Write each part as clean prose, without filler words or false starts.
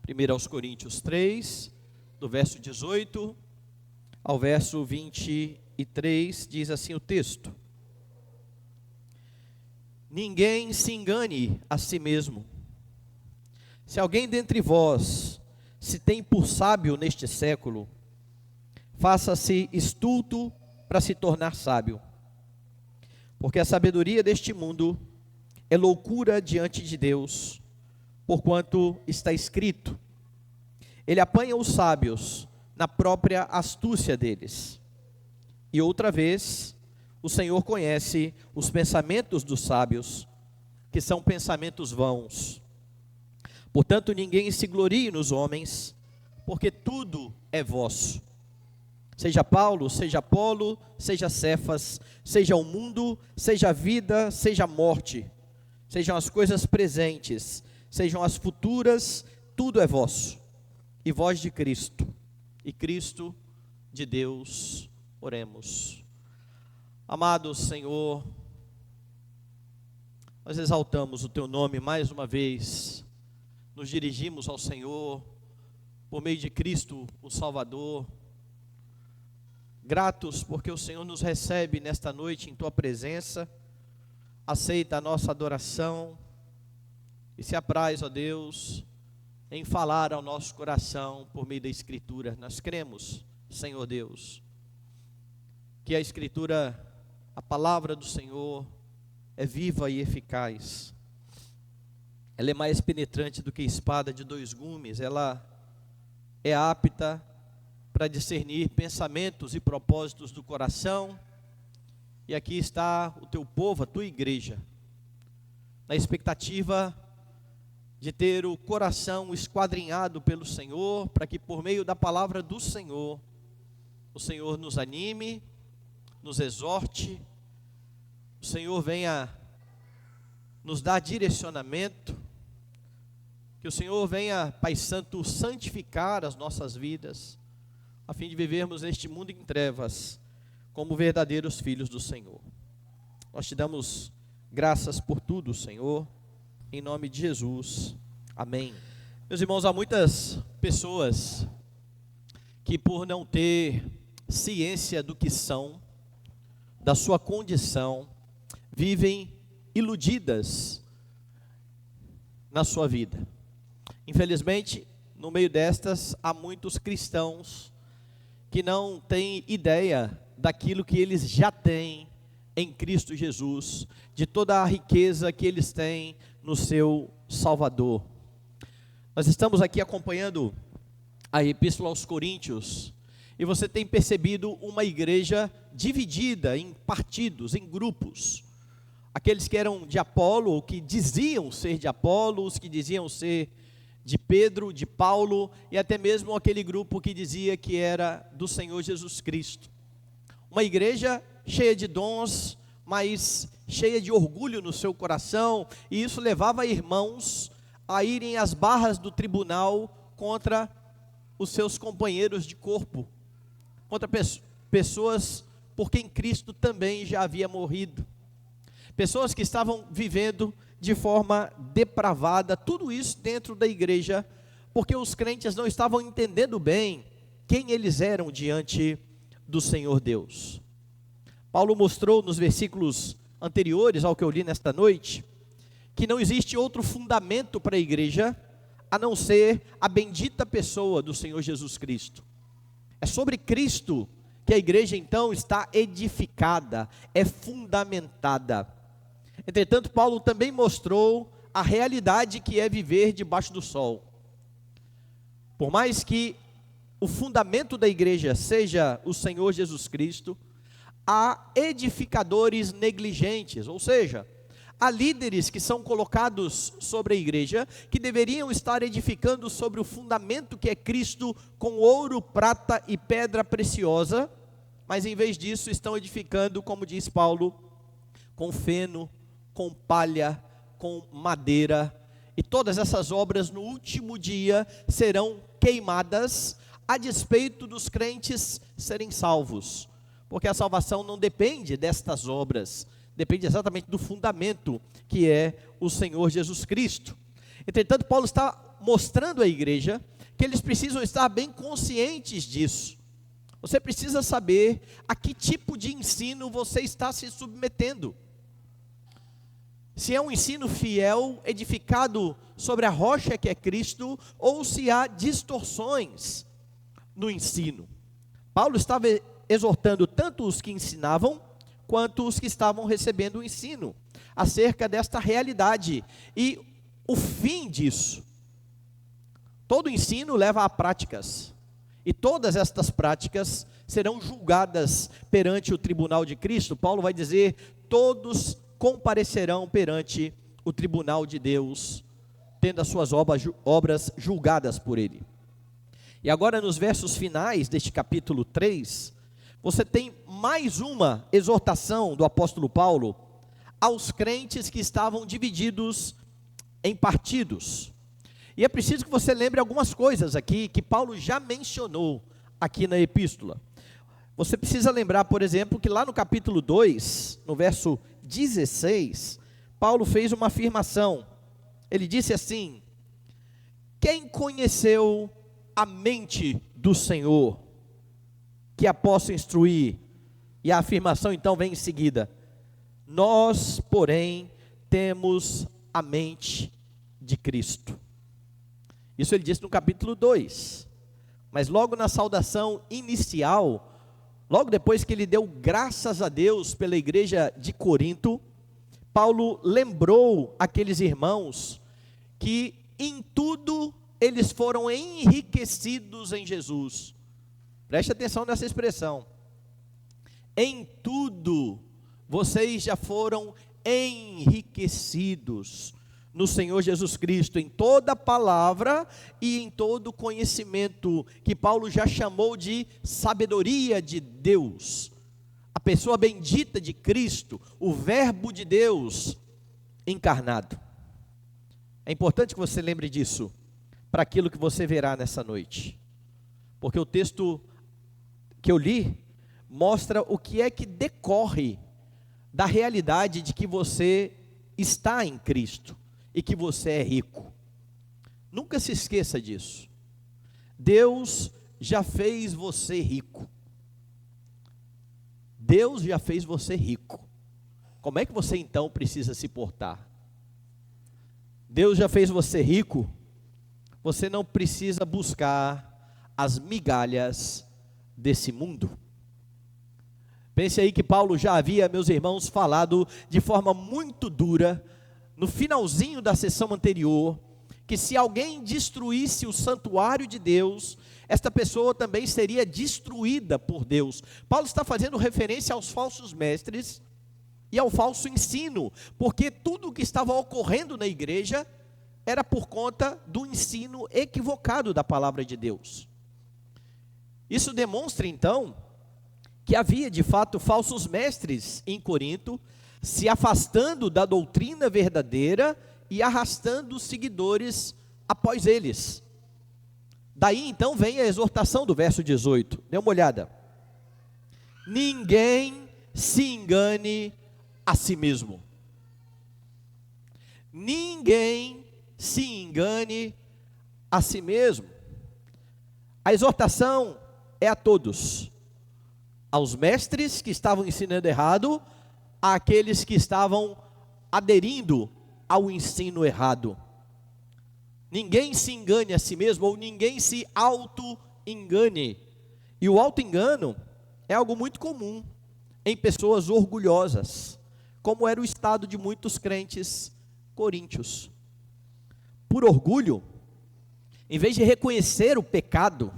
1 aos Coríntios 3, do verso 18 ao verso 23, diz assim o texto: Ninguém se engane a si mesmo. Se alguém dentre vós se tem por sábio neste século, faça-se estulto para se tornar sábio. Porque a sabedoria deste mundo é loucura diante de Deus, porquanto está escrito: Ele apanha os sábios na própria astúcia deles. E outra vez, o Senhor conhece os pensamentos dos sábios, que são pensamentos vãos. Portanto, ninguém se glorie nos homens, porque tudo é vosso. Seja Paulo, seja Apolo, seja Cefas, seja o mundo, seja a vida, seja a morte, sejam as coisas presentes, sejam as futuras, tudo é vosso. E vós de Cristo, e Cristo de Deus. Oremos. Amado Senhor, nós exaltamos o Teu nome mais uma vez, nos dirigimos ao Senhor, por meio de Cristo, o Salvador, gratos porque o Senhor nos recebe nesta noite em Tua presença, aceita a nossa adoração, e se apraz, ó Deus, em falar ao nosso coração por meio da Escritura. Nós cremos, Senhor Deus, que a Escritura, a palavra do Senhor, é viva e eficaz. Ela é mais penetrante do que espada de dois gumes. Ela é apta para discernir pensamentos e propósitos do coração. E aqui está o teu povo, a tua igreja, na expectativa de ter o coração esquadrinhado pelo Senhor, para que por meio da palavra do Senhor, o Senhor nos anime, nos exorte, o Senhor venha nos dar direcionamento, que o Senhor venha, Pai Santo, santificar as nossas vidas, a fim de vivermos neste mundo em trevas, como verdadeiros filhos do Senhor. Nós te damos graças por tudo, Senhor, em nome de Jesus, amém. Meus irmãos, há muitas pessoas que, por não ter ciência do que são, da sua condição, vivem iludidas na sua vida. Infelizmente, no meio destas, há muitos cristãos que não têm ideia daquilo que eles já têm em Cristo Jesus, de toda a riqueza que eles têm no seu Salvador. Nós estamos aqui acompanhando a Epístola aos Coríntios, e você tem percebido uma igreja dividida em partidos, em grupos. Aqueles que eram de Apolo, ou que diziam ser de Apolo, os que diziam ser de Pedro, de Paulo, e até mesmo aquele grupo que dizia que era do Senhor Jesus Cristo. Uma igreja cheia de dons, mas cheia de orgulho no seu coração, e isso levava irmãos a irem às barras do tribunal contra os seus companheiros de corpo, contra pessoas por quem Cristo também já havia morrido, pessoas que estavam vivendo de forma depravada, tudo isso dentro da igreja, porque os crentes não estavam entendendo bem quem eles eram diante do Senhor Deus. Paulo mostrou nos versículos anteriores ao que eu li nesta noite, que não existe outro fundamento para a igreja, a não ser a bendita pessoa do Senhor Jesus Cristo. É sobre Cristo que a igreja então está edificada, é fundamentada. Entretanto, Paulo também mostrou a realidade que é viver debaixo do sol. Por mais que o fundamento da igreja seja o Senhor Jesus Cristo, há edificadores negligentes, ou seja, há líderes que são colocados sobre a igreja, que deveriam estar edificando sobre o fundamento que é Cristo, com ouro, prata e pedra preciosa, mas em vez disso estão edificando, como diz Paulo, com feno, com palha, com madeira, e todas essas obras no último dia serão queimadas, a despeito dos crentes serem salvos, porque a salvação não depende destas obras, depende exatamente do fundamento que é o Senhor Jesus Cristo. Entretanto, Paulo está mostrando à igreja que eles precisam estar bem conscientes disso. Você precisa saber a que tipo de ensino você está se submetendo. Se é um ensino fiel, edificado sobre a rocha que é Cristo, ou se há distorções no ensino. Paulo estava exortando tanto os que ensinavam, quanto os que estavam recebendo o ensino, acerca desta realidade, e o fim disso. Todo ensino leva a práticas, e todas estas práticas serão julgadas perante o tribunal de Cristo. Paulo vai dizer, todos comparecerão perante o tribunal de Deus, tendo as suas obras julgadas por ele. E agora nos versos finais deste capítulo 3, você tem mais uma exortação do apóstolo Paulo aos crentes que estavam divididos em partidos. E é preciso que você lembre algumas coisas aqui que Paulo já mencionou aqui na epístola. Você precisa lembrar, por exemplo, que lá no capítulo 2, no verso 16, Paulo fez uma afirmação. Ele disse assim: quem conheceu a mente do Senhor, que a possa instruir? E a afirmação então vem em seguida: nós, porém, temos a mente de Cristo. Isso ele disse no capítulo 2, mas logo na saudação inicial, logo depois que ele deu graças a Deus pela igreja de Corinto, Paulo lembrou aqueles irmãos que em tudo eles foram enriquecidos em Jesus. Preste atenção nessa expressão. Em tudo vocês já foram enriquecidos no Senhor Jesus Cristo, em toda palavra e em todo conhecimento, que Paulo já chamou de sabedoria de Deus, a pessoa bendita de Cristo, o verbo de Deus encarnado. É importante que você lembre disso, para aquilo que você verá nessa noite, porque o texto que eu li, mostra o que é que decorre da realidade de que você está em Cristo, e que você é rico. Nunca se esqueça disso. Deus já fez você rico. Deus já fez você rico. Como é que você então precisa se portar? Deus já fez você rico. Você não precisa buscar as migalhas desse mundo. Pense aí que Paulo já havia, meus irmãos, falado de forma muito dura no finalzinho da sessão anterior, que se alguém destruísse o santuário de Deus, esta pessoa também seria destruída por Deus. Paulo está fazendo referência aos falsos mestres e ao falso ensino, porque tudo o que estava ocorrendo na igreja era por conta do ensino equivocado da palavra de Deus. Isso demonstra então que havia de fato falsos mestres em Corinto, se afastando da doutrina verdadeira e arrastando os seguidores após eles. Daí então vem a exortação do verso 18, dê uma olhada. Ninguém se engane a si mesmo. Ninguém se engane a si mesmo. A exortação é a todos, aos mestres que estavam ensinando errado, àqueles que estavam aderindo ao ensino errado. Ninguém se engane a si mesmo, ou ninguém se auto-engane. E o auto-engano é algo muito comum em pessoas orgulhosas, como era o estado de muitos crentes coríntios. Por orgulho, em vez de reconhecer o pecado,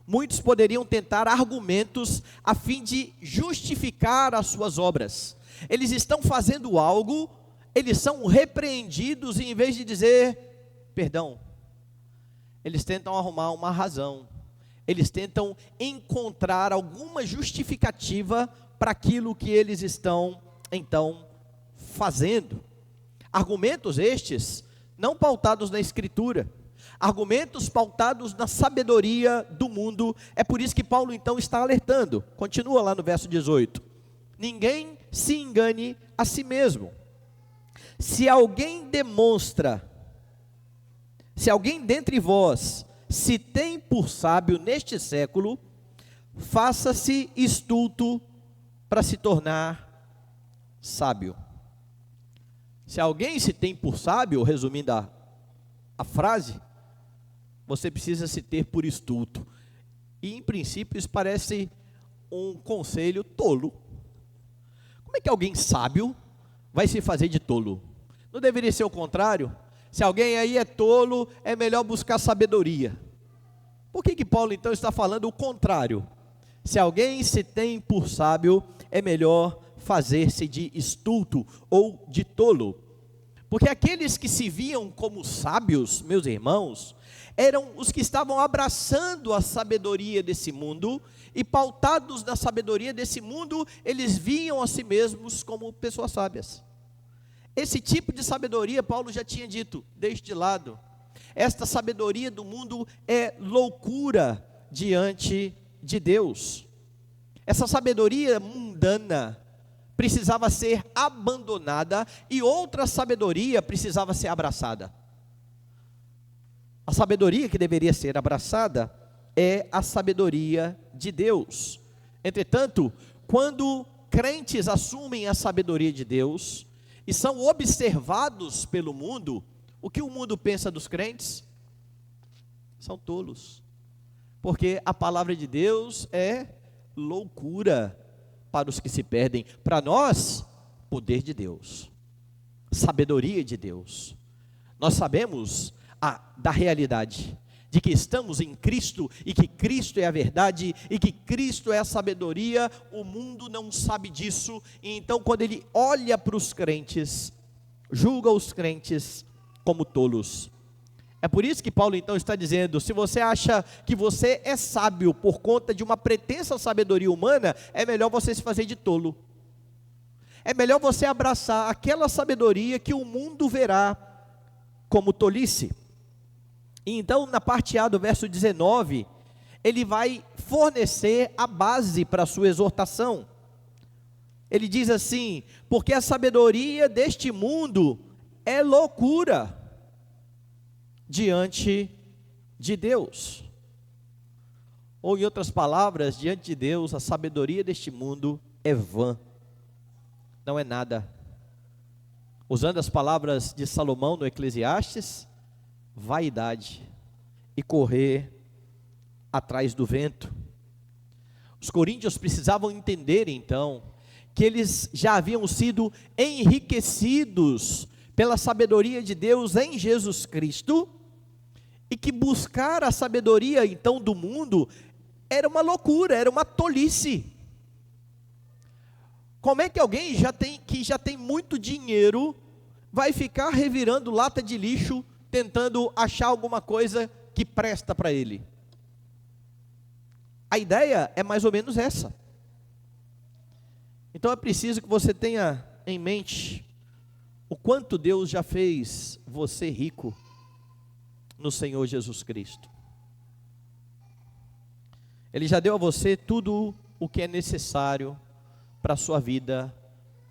muitos poderiam tentar argumentos a fim de justificar as suas obras. Eles estão fazendo algo, eles são repreendidos e em vez de dizer perdão, eles tentam arrumar uma razão, eles tentam encontrar alguma justificativa para aquilo que eles estão então fazendo. Argumentos estes não pautados na Escritura, argumentos pautados na sabedoria do mundo. É por isso que Paulo então está alertando. Continua lá no verso 18. Ninguém se engane a si mesmo. Se alguém demonstra Se alguém dentre vós se tem por sábio neste século, faça-se estulto para se tornar sábio. Se alguém se tem por sábio, resumindo a frase, você precisa se ter por estulto. E em princípio isso parece um conselho tolo. Como é que alguém sábio vai se fazer de tolo? Não deveria ser o contrário? Se alguém aí é tolo, é melhor buscar sabedoria. Por que Paulo então está falando o contrário? Se alguém se tem por sábio, é melhor fazer-se de estulto ou de tolo. Porque aqueles que se viam como sábios, meus irmãos, eram os que estavam abraçando a sabedoria desse mundo, e pautados na sabedoria desse mundo, eles viam a si mesmos como pessoas sábias. Esse tipo de sabedoria, Paulo já tinha dito, deixe de lado. Esta sabedoria do mundo é loucura diante de Deus. Essa sabedoria mundana precisava ser abandonada e outra sabedoria precisava ser abraçada. A sabedoria que deveria ser abraçada é a sabedoria de Deus. Entretanto, quando crentes assumem a sabedoria de Deus e são observados pelo mundo, o que o mundo pensa dos crentes? São tolos, porque a palavra de Deus é loucura para os que se perdem. Para nós, poder de Deus, sabedoria de Deus. Nós sabemos da realidade de que estamos em Cristo, e que Cristo é a verdade, e que Cristo é a sabedoria. O mundo não sabe disso, e então quando ele olha para os crentes, julga os crentes como tolos. É por isso que Paulo então está dizendo: se você acha que você é sábio por conta de uma pretensa sabedoria humana, é melhor você se fazer de tolo. É melhor você abraçar aquela sabedoria que o mundo verá como tolice. E então, na parte A do verso 19, ele vai fornecer a base para a sua exortação. Ele diz assim: porque a sabedoria deste mundo é loucura diante de Deus. Ou em outras palavras, diante de Deus, a sabedoria deste mundo é vã, não é nada. Usando as palavras de Salomão no Eclesiastes, vaidade e correr atrás do vento. Os coríntios precisavam entender então que eles já haviam sido enriquecidos pela sabedoria de Deus em Jesus Cristo, e que buscar a sabedoria então do mundo era uma loucura, era uma tolice. Como é que alguém que já tem muito dinheiro vai ficar revirando lata de lixo tentando achar alguma coisa que presta para ele? A ideia é mais ou menos essa. Então é preciso que você tenha em mente o quanto Deus já fez você rico no Senhor Jesus Cristo. Ele já deu a você tudo o que é necessário para a sua vida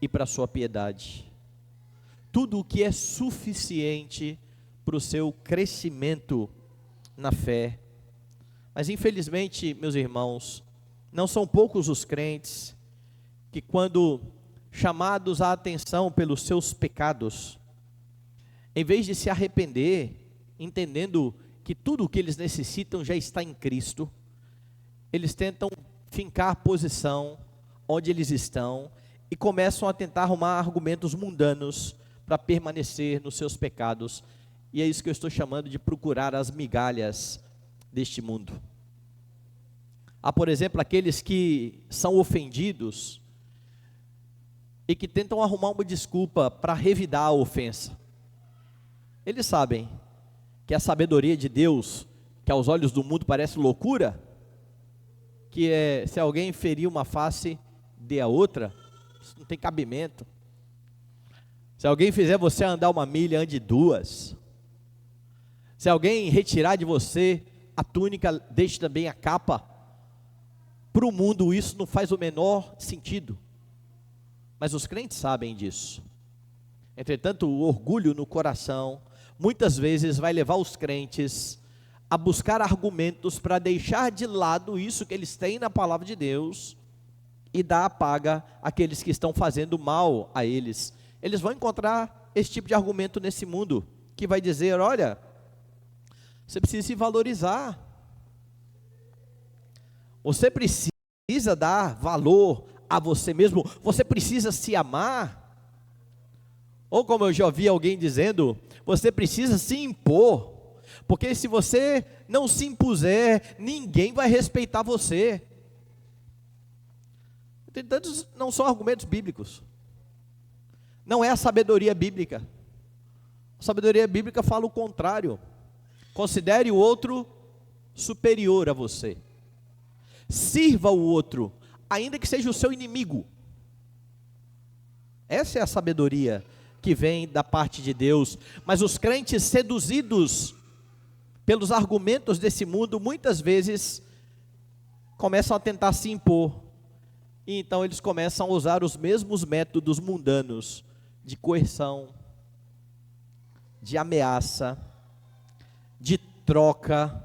e para a sua piedade. Tudo o que é suficiente para o seu crescimento na fé. Mas infelizmente, meus irmãos, não são poucos os crentes que, quando chamados à atenção pelos seus pecados, em vez de se arrepender, entendendo que tudo o que eles necessitam já está em Cristo, eles tentam fincar posição onde eles estão e começam a tentar arrumar argumentos mundanos para permanecer nos seus pecados. E é isso que eu estou chamando de procurar as migalhas deste mundo. Há, por exemplo, aqueles que são ofendidos e que tentam arrumar uma desculpa para revidar a ofensa. Eles sabem que a sabedoria de Deus, que aos olhos do mundo parece loucura, que é, se alguém ferir uma face, dê a outra, isso não tem cabimento. Se alguém fizer você andar uma milha, ande duas. Se alguém retirar de você a túnica, deixe também a capa. Para o mundo isso não faz o menor sentido, mas os crentes sabem disso. Entretanto, o orgulho no coração, muitas vezes vai levar os crentes a buscar argumentos para deixar de lado isso que eles têm na palavra de Deus e dar a paga àqueles que estão fazendo mal a eles. Eles vão encontrar esse tipo de argumento nesse mundo, que vai dizer: olha, você precisa se valorizar, você precisa dar valor a você mesmo, você precisa se amar. Ou como eu já ouvi alguém dizendo, você precisa se impor, porque se você não se impuser, ninguém vai respeitar você. Entretanto, não são argumentos bíblicos, não é a sabedoria bíblica. A sabedoria bíblica fala o contrário: considere o outro superior a você, sirva o outro, ainda que seja o seu inimigo. Essa é a sabedoria que vem da parte de Deus. Mas os crentes, seduzidos pelos argumentos desse mundo, muitas vezes começam a tentar se impor, e então eles começam a usar os mesmos métodos mundanos de coerção, de ameaça, de troca.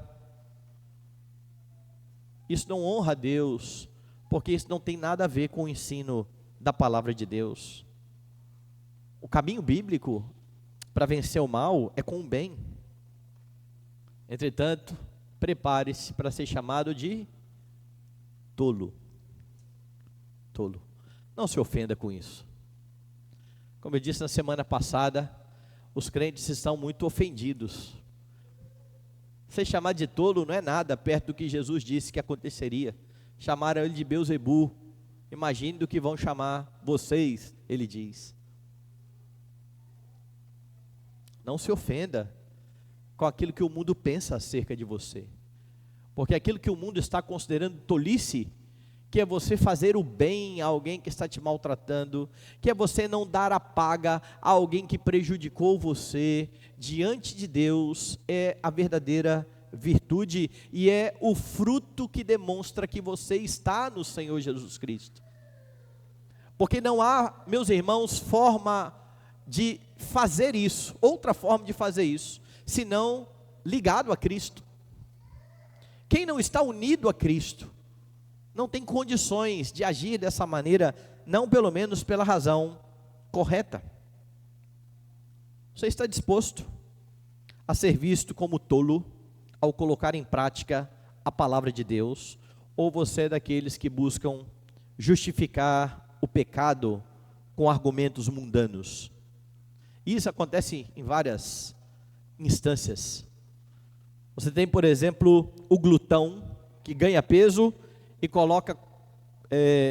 Isso não honra a Deus, porque isso não tem nada a ver com o ensino da palavra de Deus. O caminho bíblico para vencer o mal é com o bem. Entretanto, prepare-se para ser chamado de tolo. Tolo. Não se ofenda com isso. Como eu disse na semana passada, os crentes estão muito ofendidos. Ser chamado de tolo não é nada perto do que Jesus disse que aconteceria. Chamaram ele de Beelzebu. Imagine do que vão chamar vocês, ele diz. Não se ofenda com aquilo que o mundo pensa acerca de você, porque aquilo que o mundo está considerando tolice, que é você fazer o bem a alguém que está te maltratando, que é você não dar a paga a alguém que prejudicou você, diante de Deus é a verdadeira virtude, e é o fruto que demonstra que você está no Senhor Jesus Cristo. Porque não há, meus irmãos, forma de fazer isso, outra forma de fazer isso, senão ligado a Cristo. Quem não está unido a Cristo, não tem condições de agir dessa maneira, não pelo menos pela razão correta. Você está disposto a ser visto como tolo, ao colocar em prática a palavra de Deus, ou você é daqueles que buscam justificar o pecado com argumentos mundanos? Isso acontece em várias instâncias. Você tem, por exemplo, o glutão, que ganha peso e coloca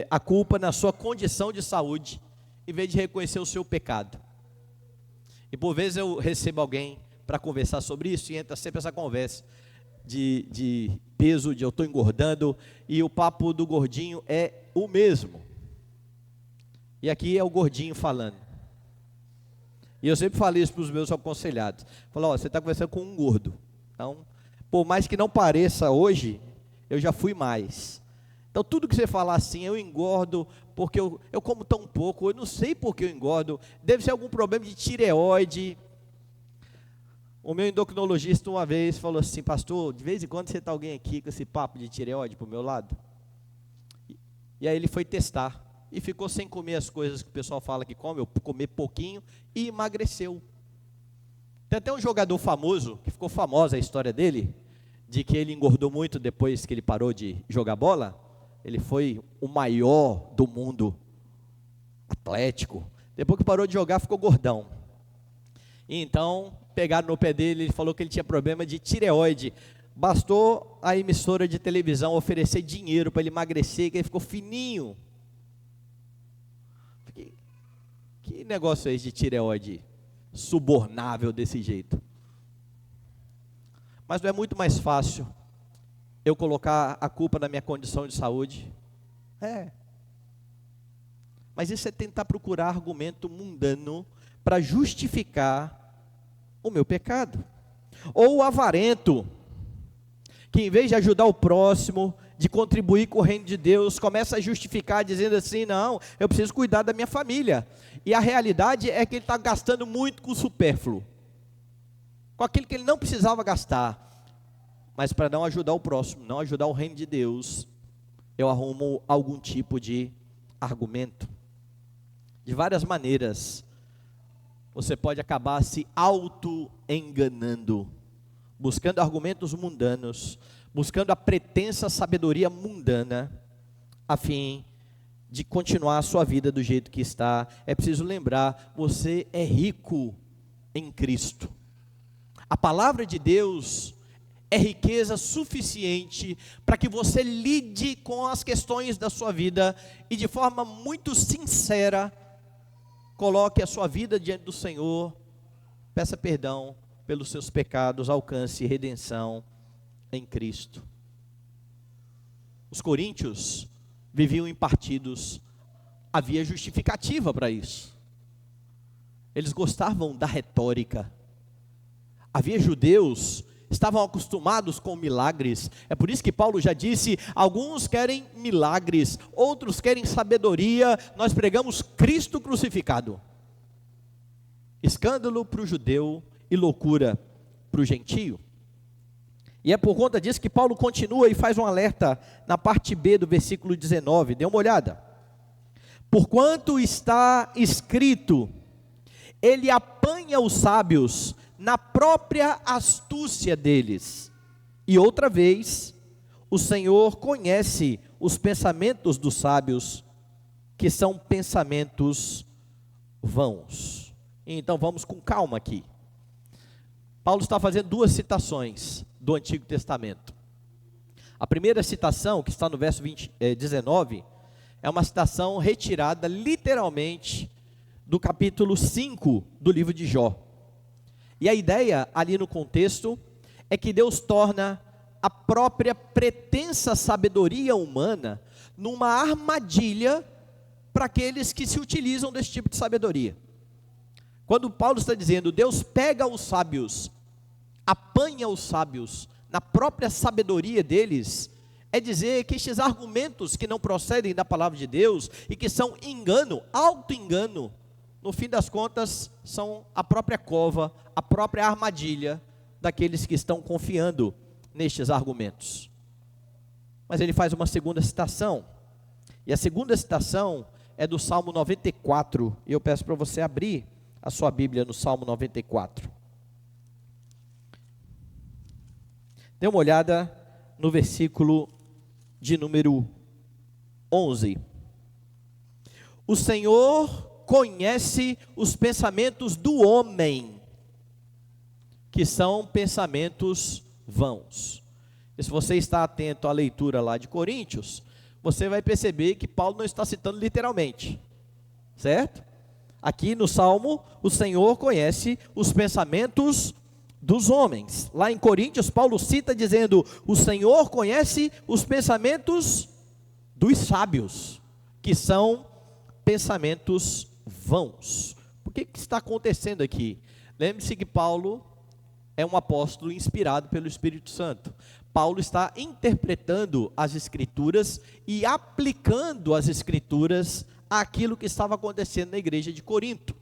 a culpa na sua condição de saúde, em vez de reconhecer o seu pecado. E por vezes eu recebo alguém para conversar sobre isso, e entra sempre essa conversa de peso, de eu estou engordando, e o papo do gordinho é o mesmo. E aqui é o gordinho falando. E eu sempre falei isso para os meus aconselhados. Falo, você está conversando com um gordo. Então, por mais que não pareça hoje, eu já fui mais. Então, tudo que você falar assim, eu engordo porque eu como tão pouco, eu não sei por que eu engordo, deve ser algum problema de tireoide. O meu endocrinologista uma vez falou assim: pastor, de vez em quando você está alguém aqui com esse papo de tireoide para o meu lado. E aí ele foi testar. E ficou sem comer as coisas que o pessoal fala que come, ou comer pouquinho, e emagreceu. Tem até um jogador famoso, que ficou famosa a história dele, de que ele engordou muito depois que ele parou de jogar bola. Ele foi o maior do mundo atlético. Depois que parou de jogar, ficou gordão. E então, pegaram no pé dele, ele falou que ele tinha problema de tireoide. Bastou a emissora de televisão oferecer dinheiro para ele emagrecer, que ele ficou fininho. Que negócio é esse de tireoide subornável desse jeito? Mas não é muito mais fácil eu colocar a culpa na minha condição de saúde? É. Mas isso é tentar procurar argumento mundano para justificar o meu pecado. Ou o avarento, que em vez de ajudar o próximo, de contribuir com o reino de Deus, começa a justificar dizendo assim: não, eu preciso cuidar da minha família. E a realidade é que ele está gastando muito com o supérfluo. com aquilo que ele não precisava gastar, mas para não ajudar o próximo, não ajudar o reino de Deus, eu arrumo algum tipo de argumento. De várias maneiras, você pode acabar se auto-enganando, buscando argumentos mundanos, buscando a pretensa sabedoria mundana, a fim de continuar a sua vida do jeito que está. É preciso lembrar, você é rico em Cristo. A palavra de Deus é riqueza suficiente para que você lide com as questões da sua vida e de forma muito sincera, coloque a sua vida diante do Senhor, peça perdão pelos seus pecados, alcance redenção em Cristo. Os coríntios viviam em partidos, havia justificativa para isso. Eles gostavam da retórica. Havia judeus, estavam acostumados com milagres. É por isso que Paulo já disse, alguns querem milagres, outros querem sabedoria. Nós pregamos Cristo crucificado. Escândalo para o judeu e loucura para o gentio. E é por conta disso que Paulo continua e faz um alerta na parte B do versículo 19. Dê uma olhada. Porquanto está escrito, ele apanha os sábios na própria astúcia deles. E outra vez, o Senhor conhece os pensamentos dos sábios, que são pensamentos vãos. Então vamos com calma aqui. Paulo está fazendo duas citações do Antigo Testamento. A primeira citação, que está no verso 19, é uma citação retirada literalmente do capítulo 5 do livro de Jó. E a ideia ali no contexto é que Deus torna a própria pretensa sabedoria humana numa armadilha para aqueles que se utilizam desse tipo de sabedoria. Quando Paulo está dizendo, Deus pega os sábios, apanha os sábios na própria sabedoria deles, é dizer que estes argumentos que não procedem da palavra de Deus e que são engano, auto-engano, no fim das contas são a própria cova, a própria armadilha daqueles que estão confiando nestes argumentos. Mas ele faz uma segunda citação, e a segunda citação é do Salmo 94, e eu peço para você abrir a sua Bíblia no Salmo 94. Dê uma olhada no versículo de número 11. O Senhor conhece os pensamentos do homem, que são pensamentos vãos. E se você está atento à leitura lá de Coríntios, você vai perceber que Paulo não está citando literalmente, certo? Aqui no Salmo, o Senhor conhece os pensamentos dos homens. Lá em Coríntios, Paulo cita dizendo, o Senhor conhece os pensamentos dos sábios, que são pensamentos vãos. O que está acontecendo aqui? Lembre-se que Paulo é um apóstolo inspirado pelo Espírito Santo. Paulo está interpretando as Escrituras e aplicando as Escrituras àquilo que estava acontecendo na igreja de Corinto.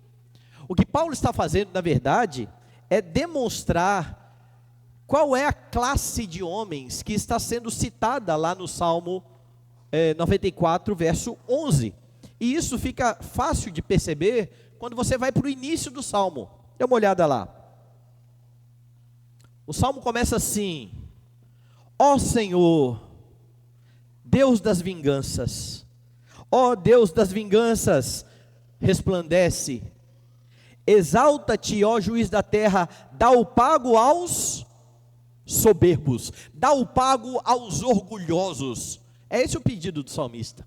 O que Paulo está fazendo, na verdade, é demonstrar qual é a classe de homens que está sendo citada lá no Salmo 94, verso 11. E isso fica fácil de perceber quando você vai para o início do Salmo. Dê uma olhada lá. O Salmo começa assim: ó Senhor, Deus das vinganças, ó Deus das vinganças, resplandece, exalta-te, ó juiz da terra, dá o pago aos soberbos, dá o pago aos orgulhosos. É esse o pedido do salmista.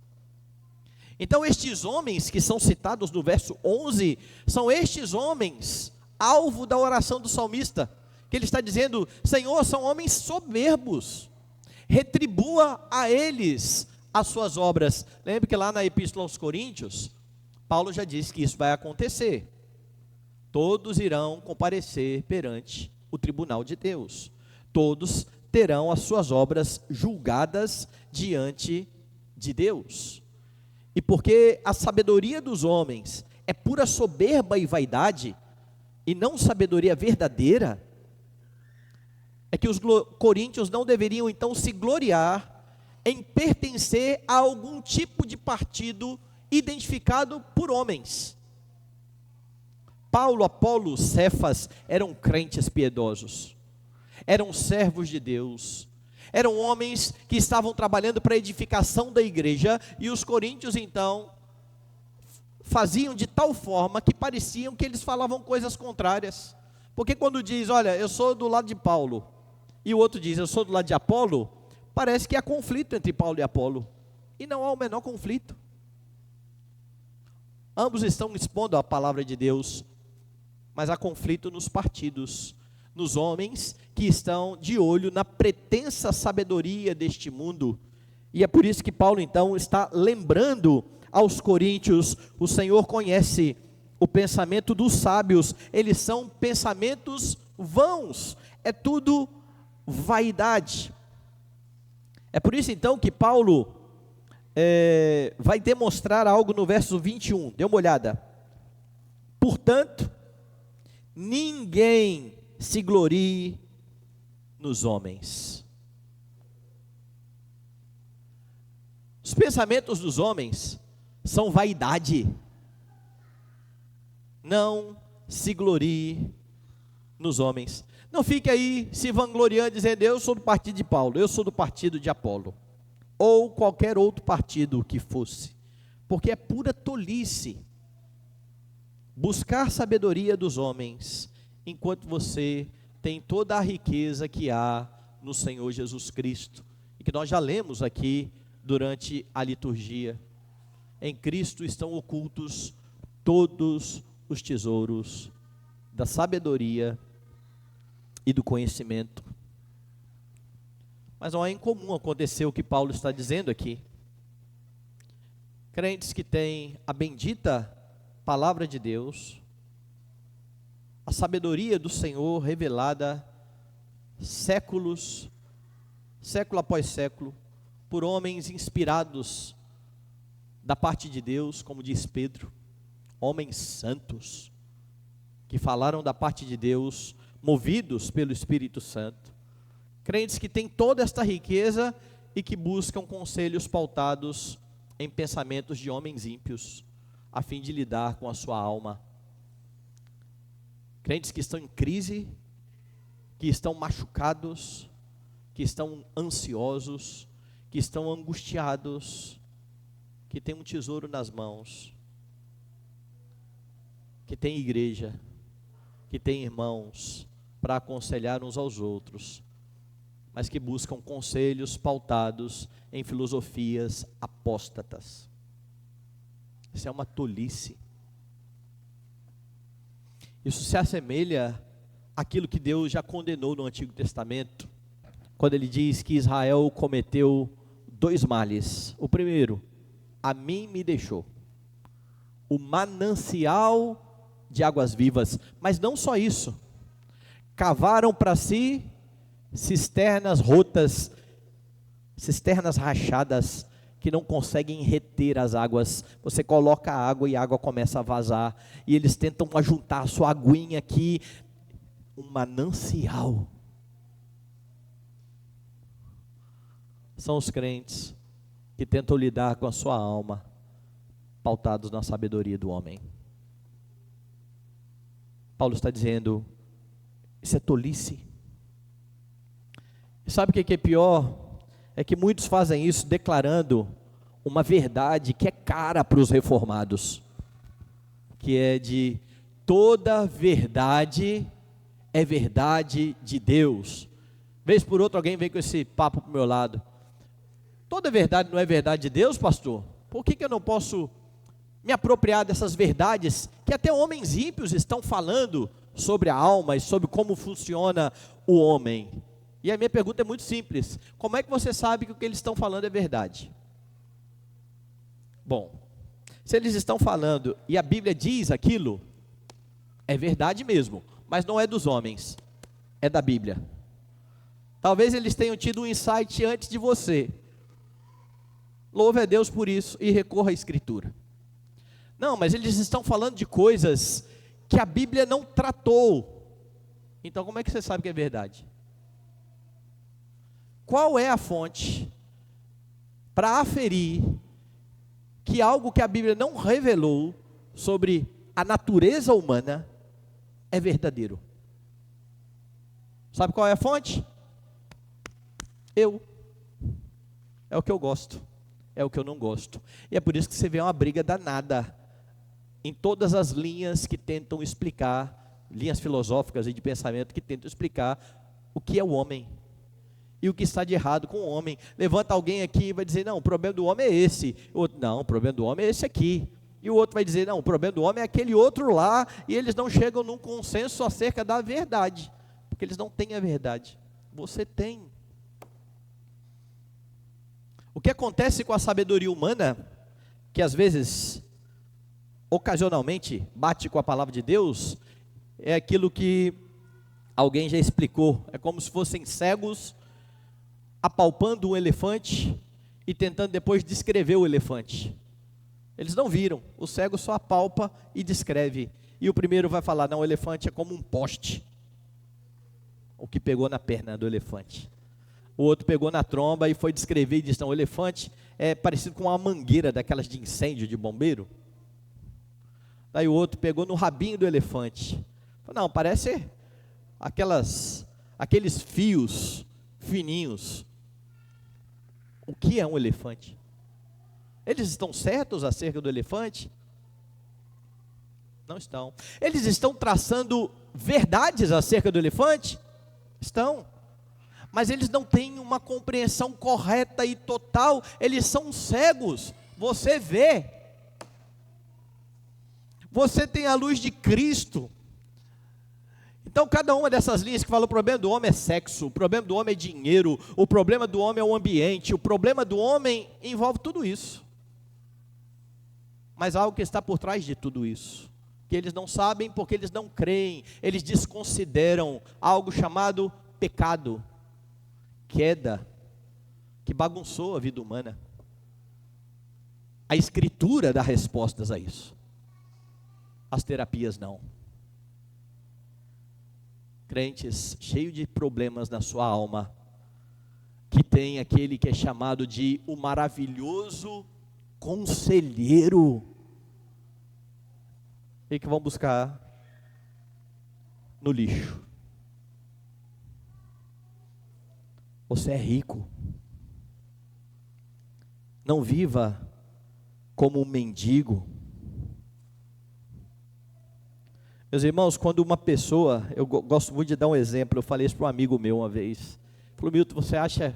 Então estes homens que são citados no verso 11, são estes homens, alvo da oração do salmista, que ele está dizendo, Senhor, são homens soberbos, retribua a eles as suas obras. Lembre que lá na Epístola aos Coríntios, Paulo já disse que isso vai acontecer, todos irão comparecer perante o tribunal de Deus, todos terão as suas obras julgadas diante de Deus. E porque a sabedoria dos homens é pura soberba e vaidade, e não sabedoria verdadeira, é que os coríntios não deveriam então se gloriar em pertencer a algum tipo de partido identificado por homens. Paulo, Apolo, Cefas eram crentes piedosos, eram servos de Deus, eram homens que estavam trabalhando para a edificação da igreja, e os coríntios então faziam de tal forma que pareciam que eles falavam coisas contrárias. Porque quando diz, olha, eu sou do lado de Paulo, e o outro diz, eu sou do lado de Apolo, parece que há conflito entre Paulo e Apolo, e não há o menor conflito. Ambos estão expondo a palavra de Deus, mas há conflito nos partidos, nos homens que estão de olho na pretensa sabedoria deste mundo. E é por isso que Paulo então está lembrando aos coríntios: o Senhor conhece o pensamento dos sábios, eles são pensamentos vãos, é tudo vaidade. É por isso então que Paulo vai demonstrar algo no verso 21, dê uma olhada. Portanto, ninguém se glorie nos homens. Os pensamentos dos homens são vaidade. Não se glorie nos homens. Não fique aí se vangloriando, dizendo, eu sou do partido de Paulo, eu sou do partido de Apolo, ou qualquer outro partido que fosse, porque é pura tolice buscar sabedoria dos homens, enquanto você tem toda a riqueza que há no Senhor Jesus Cristo, e que nós já lemos aqui durante a liturgia. Em Cristo estão ocultos todos os tesouros da sabedoria e do conhecimento. Mas não é incomum acontecer o que Paulo está dizendo aqui. Crentes que têm a bendita palavra de Deus, a sabedoria do Senhor revelada século após século, por homens inspirados da parte de Deus, como diz Pedro, homens santos, que falaram da parte de Deus, movidos pelo Espírito Santo. Crentes que têm toda esta riqueza e que buscam conselhos pautados em pensamentos de homens ímpios, a fim de lidar com a sua alma. Crentes que estão em crise, que estão machucados, que estão ansiosos, que estão angustiados, que têm um tesouro nas mãos, que têm igreja, que têm irmãos para aconselhar uns aos outros, mas que buscam conselhos pautados em filosofias apóstatas. Isso é uma tolice. Isso se assemelha àquilo que Deus já condenou no Antigo Testamento, quando ele diz que Israel cometeu 2 males. O primeiro, a mim me deixou o manancial de águas vivas, mas não só isso, cavaram para si cisternas rotas, cisternas rachadas, que não conseguem reter as águas. Você coloca a água e a água começa a vazar, e eles tentam ajuntar a sua aguinha aqui, um manancial. São os crentes que tentam lidar com a sua alma, pautados na sabedoria do homem. Paulo está dizendo, isso é tolice. E sabe o que é pior? É que muitos fazem isso declarando uma verdade que é cara para os reformados, que é de toda verdade é verdade de Deus. Vez por outra alguém vem com esse papo para o meu lado, toda verdade não é verdade de Deus, pastor? Por que eu não posso me apropriar dessas verdades que até homens ímpios estão falando sobre a alma e sobre como funciona o homem? E a minha pergunta é muito simples: como é que você sabe que o que eles estão falando é verdade? Bom, se eles estão falando e a Bíblia diz aquilo, é verdade mesmo, mas não é dos homens, é da Bíblia. Talvez eles tenham tido um insight antes de você. Louve a Deus por isso e recorra à Escritura. Não, mas eles estão falando de coisas que a Bíblia não tratou. Então como é que você sabe que é verdade? Qual é a fonte para aferir que algo que a Bíblia não revelou sobre a natureza humana é verdadeiro? Sabe qual é a fonte? Eu. É o que eu gosto, é o que eu não gosto. E é por isso que você vê uma briga danada em todas as linhas que tentam explicar, linhas filosóficas e de pensamento que tentam explicar o que é o homem e o que está de errado com o homem. Levanta alguém aqui e vai dizer, não, o problema do homem é esse. O outro, não, o problema do homem é esse aqui. E o outro vai dizer, não, o problema do homem é aquele outro lá, e eles não chegam num consenso acerca da verdade, porque eles não têm a verdade. Você tem. O que acontece com a sabedoria humana, que às vezes, ocasionalmente, bate com a palavra de Deus, é aquilo que alguém já explicou. É como se fossem cegos apalpando um elefante e tentando depois descrever o elefante. Eles não viram, o cego só apalpa e descreve. E o primeiro vai falar, não, o elefante é como um poste. O que pegou na perna do elefante. O outro pegou na tromba e foi descrever e disse, não, o elefante é parecido com uma mangueira daquelas de incêndio de bombeiro. Daí o outro pegou no rabinho do elefante. Não, parece aqueles fios fininhos. O que é um elefante? Eles estão certos acerca do elefante? Não estão. Eles estão traçando verdades acerca do elefante? Estão. Mas eles não têm uma compreensão correta e total, eles são cegos. Você vê. Você tem a luz de Cristo. Então cada uma dessas linhas que fala o problema do homem é sexo, o problema do homem é dinheiro, o problema do homem é o ambiente, o problema do homem envolve tudo isso. Mas há algo que está por trás de tudo isso, que eles não sabem porque eles não creem, eles desconsideram algo chamado pecado, queda, que bagunçou a vida humana. A Escritura dá respostas a isso, as terapias não. Crentes cheios de problemas na sua alma, que tem aquele que é chamado de o maravilhoso conselheiro, e que vão buscar no lixo. Você é rico, não viva como um mendigo. Meus irmãos, quando uma pessoa, eu gosto muito de dar um exemplo, eu falei isso para um amigo meu uma vez, falou, Milton, você acha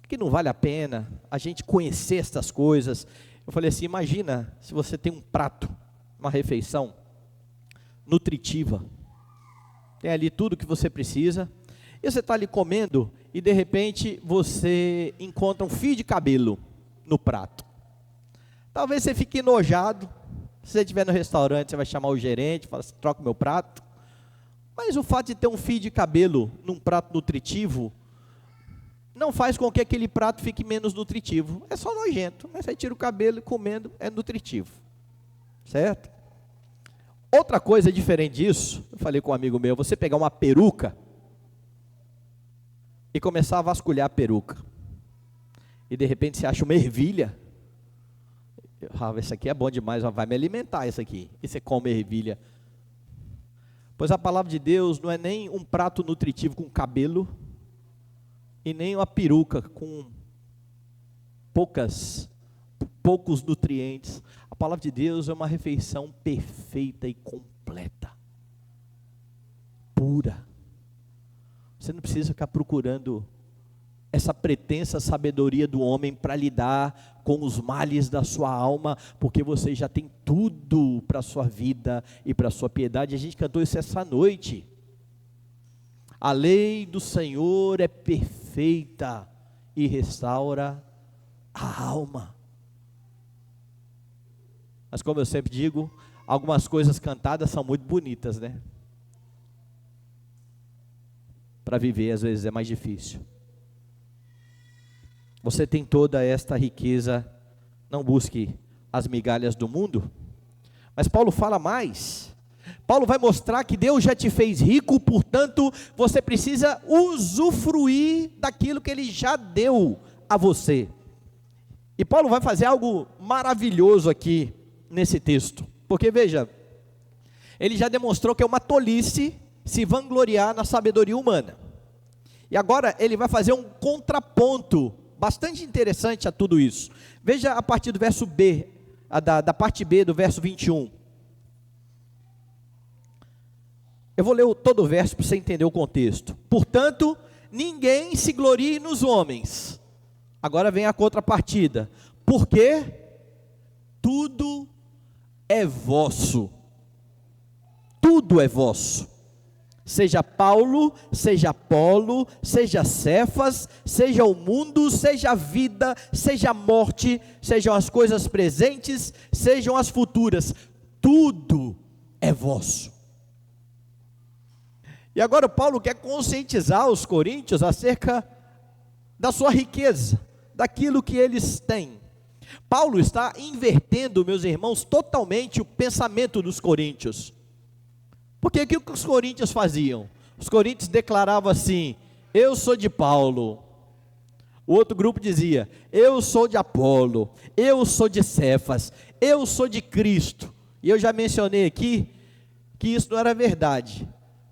que não vale a pena a gente conhecer essas coisas? Eu falei assim, imagina se você tem um prato, uma refeição nutritiva, tem ali tudo que você precisa, e você está ali comendo, e de repente você encontra um fio de cabelo no prato. Talvez você fique enojado, se você estiver no restaurante, você vai chamar o gerente, fala assim, troca o meu prato. Mas o fato de ter um fio de cabelo num prato nutritivo, não faz com que aquele prato fique menos nutritivo. É só nojento, mas você tira o cabelo e comendo é nutritivo. Certo? Outra coisa diferente disso, eu falei com um amigo meu, você pegar uma peruca e começar a vasculhar a peruca. E de repente você acha uma ervilha. Isso aqui é bom demais, vai me alimentar isso aqui. E você come ervilha. Pois a palavra de Deus não é nem um prato nutritivo com cabelo, e nem uma peruca com poucos nutrientes. A palavra de Deus é uma refeição perfeita e completa, pura. Você não precisa ficar procurando essa pretensa sabedoria do homem para lidar com os males da sua alma, porque você já tem tudo para a sua vida e para a sua piedade. A gente cantou isso essa noite. A lei do Senhor é perfeita e restaura a alma. Mas como eu sempre digo, algumas coisas cantadas são muito bonitas, né? Para viver às vezes é mais difícil. Você tem toda esta riqueza, não busque as migalhas do mundo. Mas Paulo fala mais. Paulo vai mostrar que Deus já te fez rico, portanto, você precisa usufruir daquilo que Ele já deu a você. E Paulo vai fazer algo maravilhoso aqui nesse texto, porque veja, ele já demonstrou que é uma tolice se vangloriar na sabedoria humana. E agora ele vai fazer um contraponto bastante interessante a tudo isso. Veja a partir do verso B, da parte B do verso 21. Eu vou ler todo o verso para você entender o contexto. Portanto, ninguém se glorie nos homens. Agora vem a contrapartida. Porque tudo é vosso. Tudo é vosso. Seja Paulo, seja Apolo, seja Cefas, seja o mundo, seja a vida, seja a morte, sejam as coisas presentes, sejam as futuras. Tudo é vosso. E agora Paulo quer conscientizar os coríntios acerca da sua riqueza, daquilo que eles têm. Paulo está invertendo, meus irmãos, totalmente o pensamento dos coríntios. Porque o que os coríntios faziam? Os coríntios declaravam assim: eu sou de Paulo. O outro grupo dizia: eu sou de Apolo, eu sou de Cefas, eu sou de Cristo. E eu já mencionei aqui que isso não era verdade.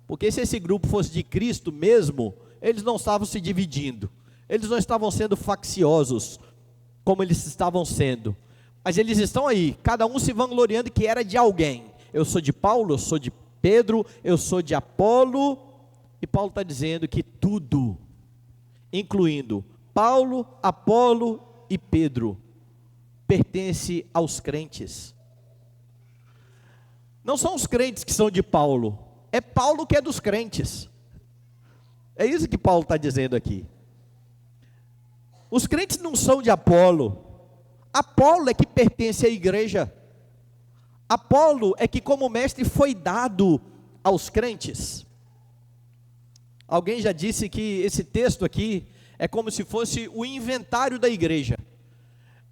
Porque se esse grupo fosse de Cristo mesmo, eles não estavam se dividindo. Eles não estavam sendo facciosos, como eles estavam sendo. Mas eles estão aí, cada um se vangloriando que era de alguém. Eu sou de Paulo, eu sou de Pedro, eu sou de Apolo. E Paulo está dizendo que tudo, incluindo Paulo, Apolo e Pedro, pertence aos crentes. Não são os crentes que são de Paulo, é Paulo que é dos crentes. É isso que Paulo está dizendo aqui. Os crentes não são de Apolo. Apolo é que pertence à igreja. Apolo é que como mestre foi dado aos crentes. Alguém já disse que esse texto aqui é como se fosse o inventário da igreja.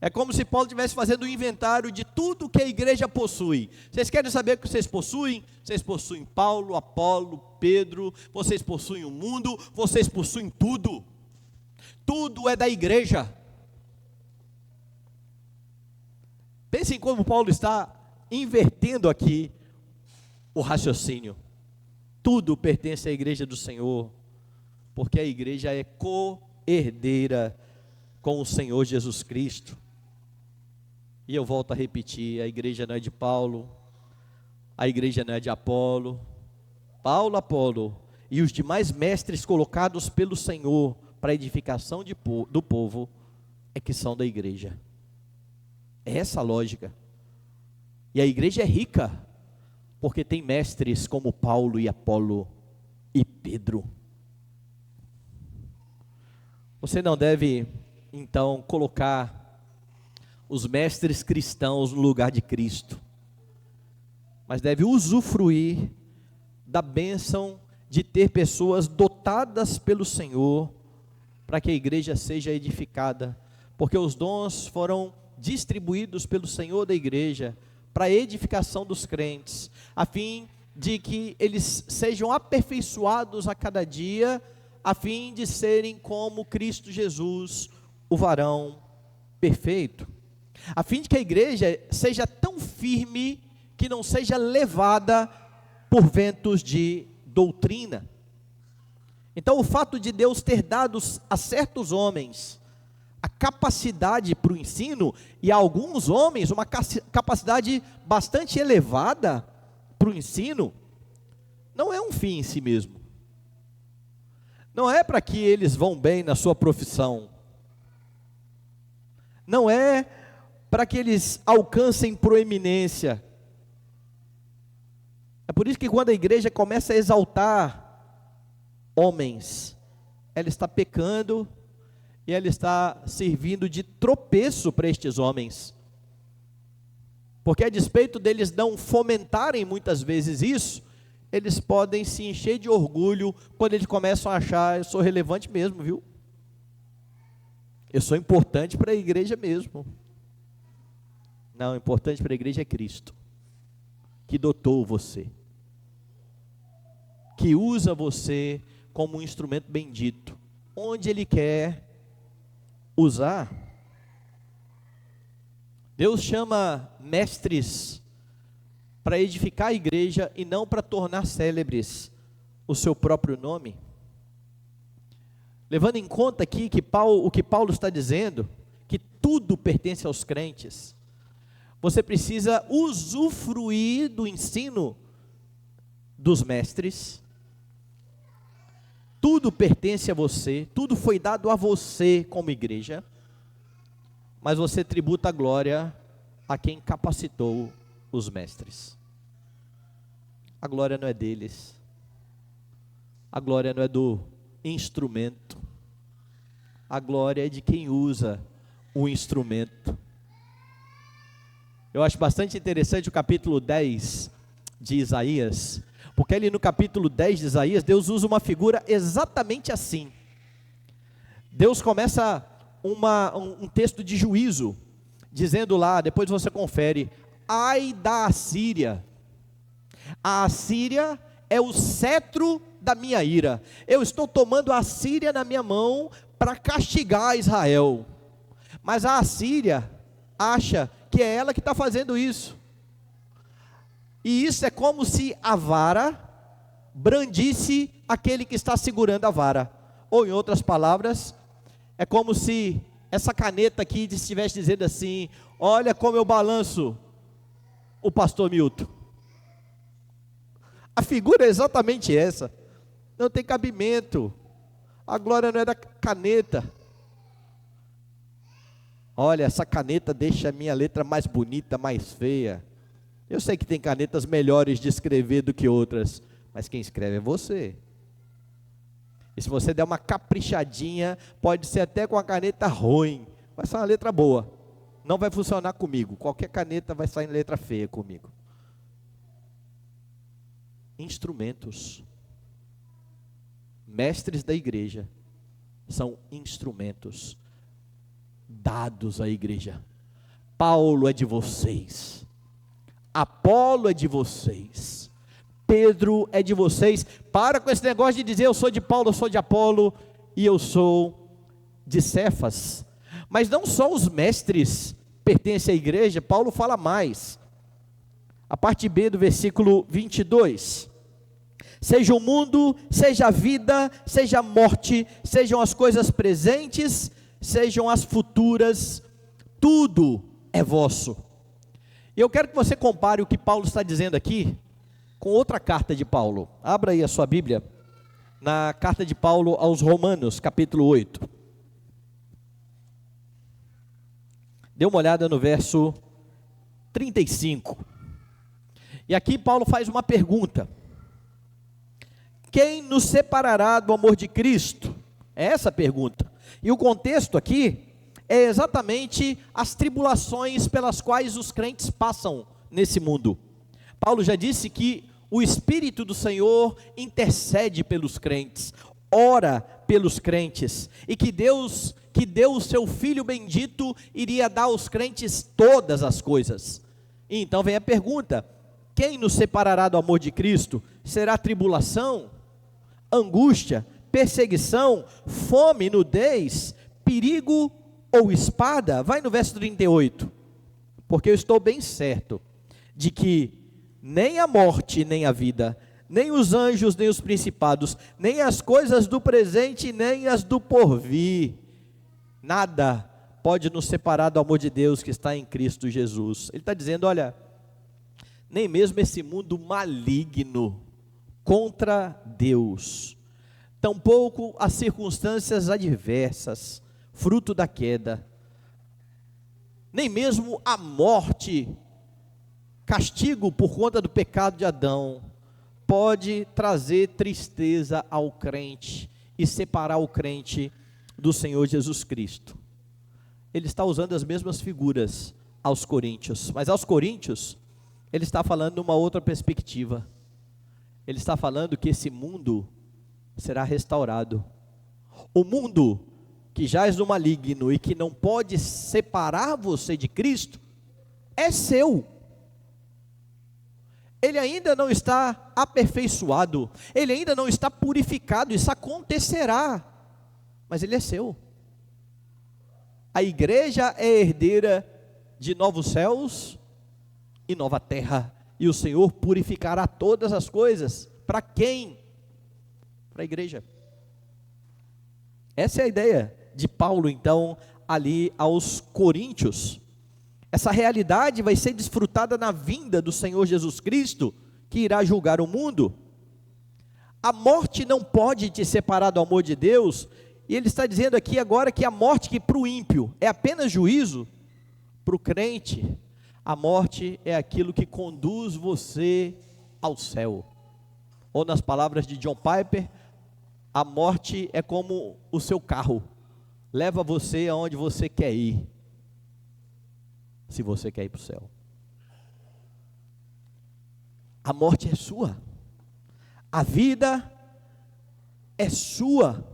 É como se Paulo estivesse fazendo o inventário de tudo que a igreja possui. Vocês querem saber o que vocês possuem? Vocês possuem Paulo, Apolo, Pedro, vocês possuem o mundo, vocês possuem tudo. Tudo é da igreja. Pensem como Paulo está invertendo aqui o raciocínio. Tudo pertence à igreja do Senhor, porque a igreja é co-herdeira com o Senhor Jesus Cristo. E eu volto a repetir, a igreja não é de Paulo, a igreja não é de Apolo. Paulo, Apolo e os demais mestres colocados pelo Senhor para a edificação do povo é que são da igreja. É essa a lógica. E a igreja é rica, porque tem mestres como Paulo e Apolo e Pedro. Você não deve, então, colocar os mestres cristãos no lugar de Cristo, mas deve usufruir da bênção de ter pessoas dotadas pelo Senhor, para que a igreja seja edificada, porque os dons foram distribuídos pelo Senhor da igreja, para a edificação dos crentes, a fim de que eles sejam aperfeiçoados a cada dia, a fim de serem como Cristo Jesus, o varão perfeito, a fim de que a igreja seja tão firme, que não seja levada por ventos de doutrina. Então o fato de Deus ter dado a certos homens a capacidade para o ensino, e a alguns homens uma capacidade bastante elevada para o ensino, não é um fim em si mesmo. Não é para que eles vão bem na sua profissão. Não é para que eles alcancem proeminência. É por isso que quando a igreja começa a exaltar homens, ela está pecando e ela está servindo de tropeço para estes homens. Porque a despeito deles não fomentarem muitas vezes isso, eles podem se encher de orgulho quando eles começam a achar: eu sou relevante mesmo, viu? Eu sou importante para a igreja mesmo. Não, o importante para a igreja é Cristo, que dotou você. que usa você como um instrumento bendito, onde Ele quer usar. Deus chama mestres para edificar a igreja e não para tornar célebres o seu próprio nome. Levando em conta aqui que o que Paulo está dizendo, que tudo pertence aos crentes, você precisa usufruir do ensino dos mestres. Tudo pertence a você, tudo foi dado a você como igreja, mas você tributa a glória a quem capacitou os mestres. A glória não é deles, a glória não é do instrumento, a glória é de quem usa o instrumento. Eu acho bastante interessante o capítulo 10 de Isaías, porque ali no capítulo 10 de Isaías, Deus usa uma figura exatamente assim. Deus começa um texto de juízo, dizendo lá, depois você confere: ai da Assíria, a Assíria é o cetro da minha ira, eu estou tomando a Assíria na minha mão para castigar Israel, mas a Assíria acha que é ela que está fazendo isso, e isso é como se a vara brandisse aquele que está segurando a vara, ou em outras palavras, é como se essa caneta aqui estivesse dizendo assim: olha como eu balanço o pastor Milton. A figura é exatamente essa, não tem cabimento, a glória não é da caneta. Olha, essa caneta deixa a minha letra mais bonita, mais feia. Eu sei que tem canetas melhores de escrever do que outras, mas quem escreve é você. E se você der uma caprichadinha, pode ser até com a caneta ruim, vai sair uma letra boa, não vai funcionar comigo. Qualquer caneta vai sair em letra feia comigo. Instrumentos. Mestres da igreja são instrumentos dados à igreja. Paulo é de vocês, Apolo é de vocês, Pedro é de vocês. Para com esse negócio de dizer eu sou de Paulo, eu sou de Apolo e eu sou de Cefas. Mas não só os mestres pertencem à igreja, Paulo fala mais. A parte B do versículo 22. Seja o mundo, seja a vida, seja a morte, sejam as coisas presentes, sejam as futuras, tudo é vosso. E eu quero que você compare o que Paulo está dizendo aqui com outra carta de Paulo. Abra aí a sua Bíblia, na carta de Paulo aos Romanos, capítulo 8. Dê uma olhada no verso 35. E aqui Paulo faz uma pergunta: quem nos separará do amor de Cristo? É essa a pergunta. E o contexto aqui é exatamente as tribulações pelas quais os crentes passam nesse mundo. Paulo já disse que o Espírito do Senhor intercede pelos crentes, ora pelos crentes, e que Deus, que deu o seu Filho bendito, iria dar aos crentes todas as coisas. E então vem a pergunta: quem nos separará do amor de Cristo? Será tribulação, angústia, perseguição, fome, nudez, perigo ou espada? Vai no verso 38. Porque eu estou bem certo de que nem a morte, nem a vida, nem os anjos, nem os principados, nem as coisas do presente, nem as do porvir, nada pode nos separar do amor de Deus que está em Cristo Jesus. Ele está dizendo: olha, nem mesmo esse mundo maligno contra Deus, tampouco as circunstâncias adversas, fruto da queda, nem mesmo a morte, castigo por conta do pecado de Adão, pode trazer tristeza ao crente e separar o crente do Senhor Jesus Cristo. Ele está usando as mesmas figuras aos coríntios, mas aos coríntios ele está falando numa outra perspectiva. Ele está falando que esse mundo será restaurado. O mundo que jaz no maligno e que não pode separar você de Cristo, é seu. ele ainda não está aperfeiçoado, ele ainda não está purificado, isso acontecerá, mas ele é seu. A igreja é herdeira de novos céus e nova terra, e o Senhor purificará todas as coisas. Para quem? Para a igreja. Essa é a ideia de Paulo, então, ali aos Coríntios. Essa realidade vai ser desfrutada na vinda do Senhor Jesus Cristo, que irá julgar o mundo. A morte não pode te separar do amor de Deus, e ele está dizendo aqui agora que a morte, que para o ímpio é apenas juízo, para o crente, a morte é aquilo que conduz você ao céu. Ou nas palavras de John Piper, a morte é como o seu carro, leva você aonde você quer ir, se você quer ir para o céu. A morte é sua, a vida é sua.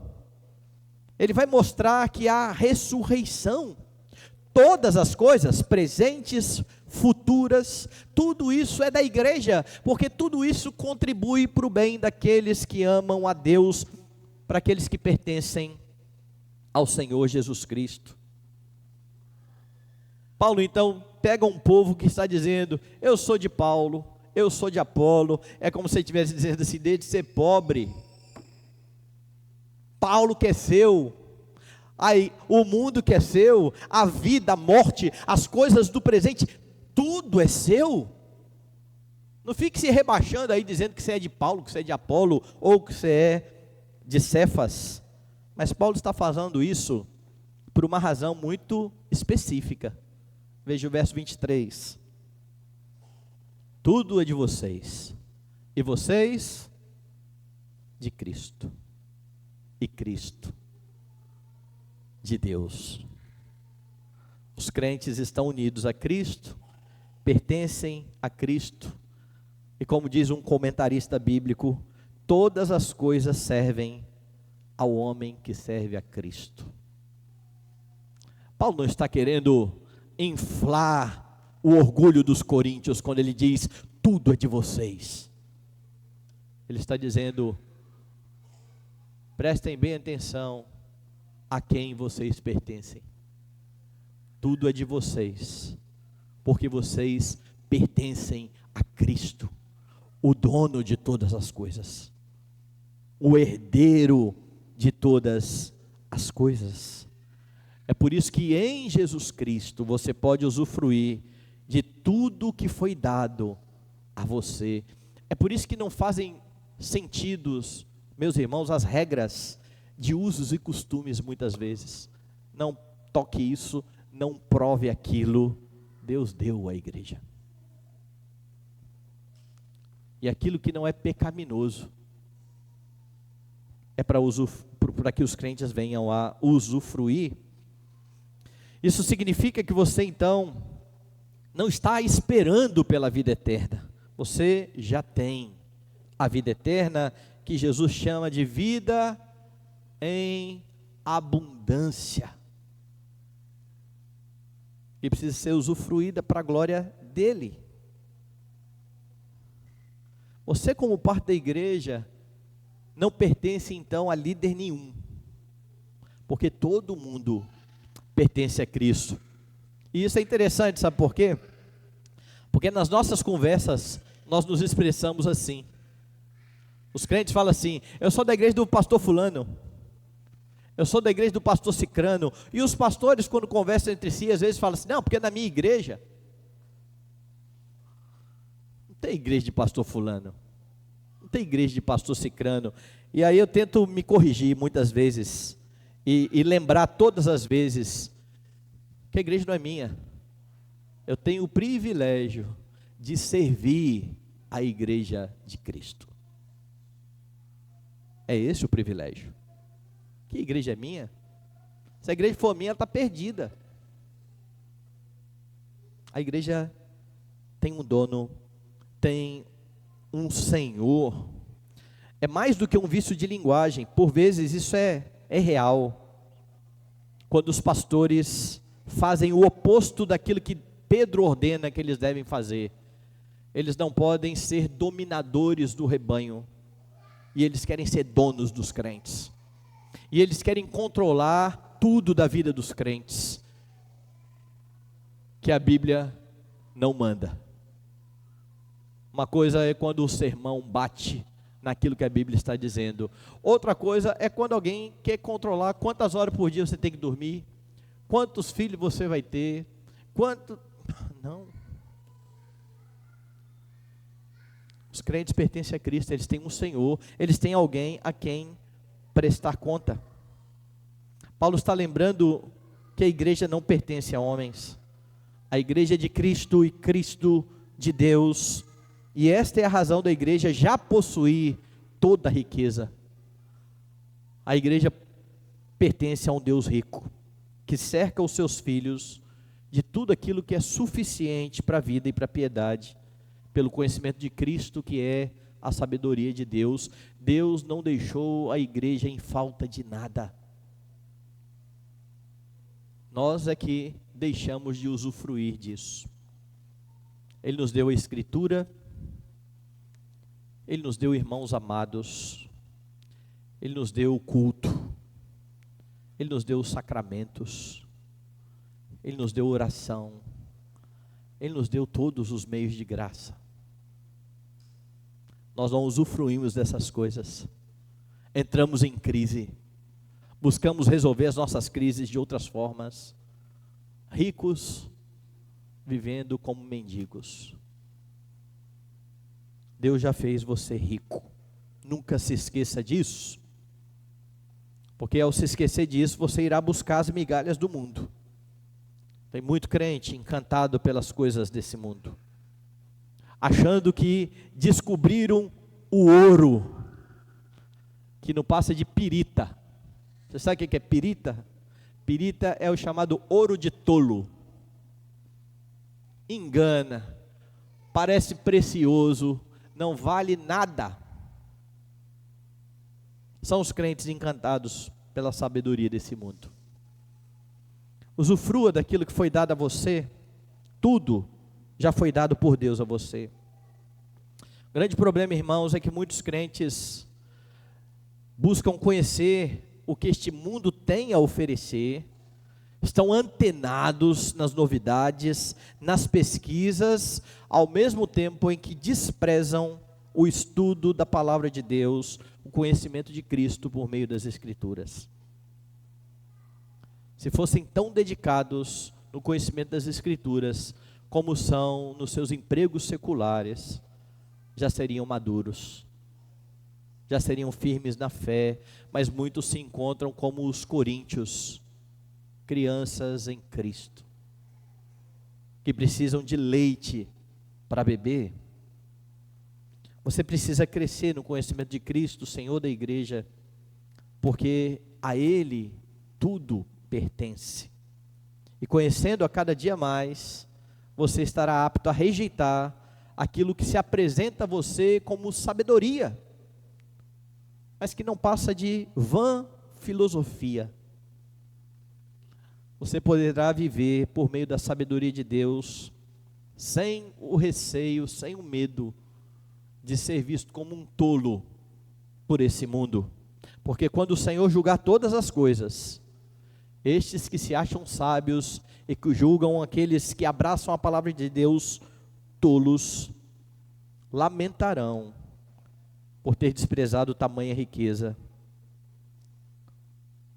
Ele vai mostrar que há ressurreição, todas as coisas, presentes, futuras, tudo isso é da igreja, porque tudo isso contribui para o bem daqueles que amam a Deus, para aqueles que pertencem ao Senhor Jesus Cristo. Paulo então pega um povo que está dizendo, eu sou de Paulo, eu sou de Apolo, é como se ele estivesse dizendo assim, desde ser pobre, Paulo que é seu, aí o mundo que é seu, a vida, a morte, as coisas do presente, tudo é seu. Não fique se rebaixando aí, dizendo que você é de Paulo, que você é de Apolo, ou que você é de Cefas, mas Paulo está fazendo isso por uma razão muito específica. Veja o verso 23, tudo é de vocês, e vocês de Cristo, e Cristo de Deus. Os crentes estão unidos a Cristo, pertencem a Cristo, e como diz um comentarista bíblico, todas as coisas servem ao homem que serve a Cristo. Paulo não está querendo inflar o orgulho dos coríntios quando ele diz, tudo é de vocês. Ele está dizendo, prestem bem atenção a quem vocês pertencem. Tudo é de vocês, porque vocês pertencem a Cristo, o dono de todas as coisas, o herdeiro de todas as coisas. É por isso que em Jesus Cristo você pode usufruir de tudo que foi dado a você. É por isso que não fazem sentidos, meus irmãos, as regras de usos e costumes muitas vezes. Não toque isso, não prove aquilo. Deus deu à igreja. E aquilo que não é pecaminoso é para que os crentes venham a usufruir. Isso significa que você então não está esperando pela vida eterna. Você já tem a vida eterna, que Jesus chama de vida em abundância, e precisa ser usufruída para a glória dele. Você, como parte da igreja, não pertence então a líder nenhum, porque todo mundo pertence a Cristo. E isso é interessante, sabe por quê? Porque nas nossas conversas nós nos expressamos assim. Os crentes falam assim, eu sou da igreja do pastor fulano, eu sou da igreja do pastor cicrano. E os pastores, quando conversam entre si, às vezes falam assim, não, porque na minha igreja não tem igreja de pastor fulano, não tem igreja de pastor cicrano. E aí eu tento me corrigir muitas vezes e lembrar todas as vezes que a igreja não é minha. Eu tenho o privilégio de servir a igreja de Cristo. É esse o privilégio. Que igreja é minha? Se a igreja for minha, ela está perdida. A igreja tem um dono, tem um Senhor. É mais do que um vício de linguagem. Por vezes isso é real. Quando os pastores fazem o oposto daquilo que Pedro ordena que eles devem fazer. Eles não podem ser dominadores do rebanho. E eles querem ser donos dos crentes. E eles querem controlar tudo da vida dos crentes, que a Bíblia não manda. Uma coisa é quando o sermão bate naquilo que a Bíblia está dizendo. Outra coisa é quando alguém quer controlar quantas horas por dia você tem que dormir, quantos filhos você vai ter, Não. Os crentes pertencem a Cristo, eles têm um Senhor, eles têm alguém a quem prestar conta. Paulo está lembrando que a igreja não pertence a homens. A igreja é de Cristo e Cristo de Deus. E esta é a razão da igreja já possuir toda a riqueza. A igreja pertence a um Deus rico, que cerca os seus filhos de tudo aquilo que é suficiente para a vida e para a piedade, pelo conhecimento de Cristo, que é a sabedoria de Deus. Deus não deixou a igreja em falta de nada. Nós é que deixamos de usufruir disso. Ele nos deu a Escritura, Ele nos deu irmãos amados, Ele nos deu o culto, Ele nos deu os sacramentos, Ele nos deu oração, Ele nos deu todos os meios de graça. Nós não usufruímos dessas coisas, entramos em crise, buscamos resolver as nossas crises de outras formas, ricos, vivendo como mendigos. Deus já fez você rico, nunca se esqueça disso, porque ao se esquecer disso, você irá buscar as migalhas do mundo. Tem muito crente encantado pelas coisas desse mundo, achando que descobriram o ouro, que não passa de pirita. Você sabe o que é pirita? Pirita é o chamado ouro de tolo. Engana, parece precioso, não vale nada. São os crentes encantados pela sabedoria desse mundo. Usufrua daquilo que foi dado a você. Tudo já foi dado por Deus a você. O grande problema, irmãos, é que muitos crentes buscam conhecer o que este mundo tem a oferecer, estão antenados nas novidades, nas pesquisas, ao mesmo tempo em que desprezam o estudo da palavra de Deus, o conhecimento de Cristo por meio das Escrituras. Se fossem tão dedicados no conhecimento das Escrituras, como são nos seus empregos seculares, já seriam maduros, já seriam firmes na fé, mas muitos se encontram como os coríntios, crianças em Cristo, que precisam de leite para beber. Você precisa crescer no conhecimento de Cristo, Senhor da igreja, porque a Ele tudo pertence. E conhecendo a cada dia mais, você estará apto a rejeitar aquilo que se apresenta a você como sabedoria, mas que não passa de vã filosofia. Você poderá viver por meio da sabedoria de Deus, sem o receio, sem o medo de ser visto como um tolo por esse mundo, porque quando o Senhor julgar todas as coisas, estes que se acham sábios e que julgam aqueles que abraçam a palavra de Deus tolos, lamentarão por ter desprezado tamanha riqueza,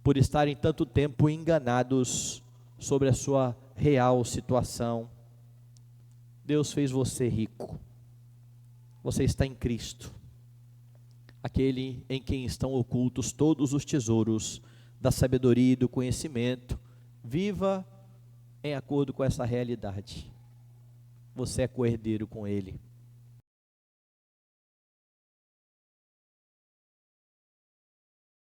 por estarem tanto tempo enganados sobre a sua real situação. Deus fez você rico, você está em Cristo, aquele em quem estão ocultos todos os tesouros da sabedoria e do conhecimento. Viva em acordo com essa realidade. Você é co-herdeiro com Ele.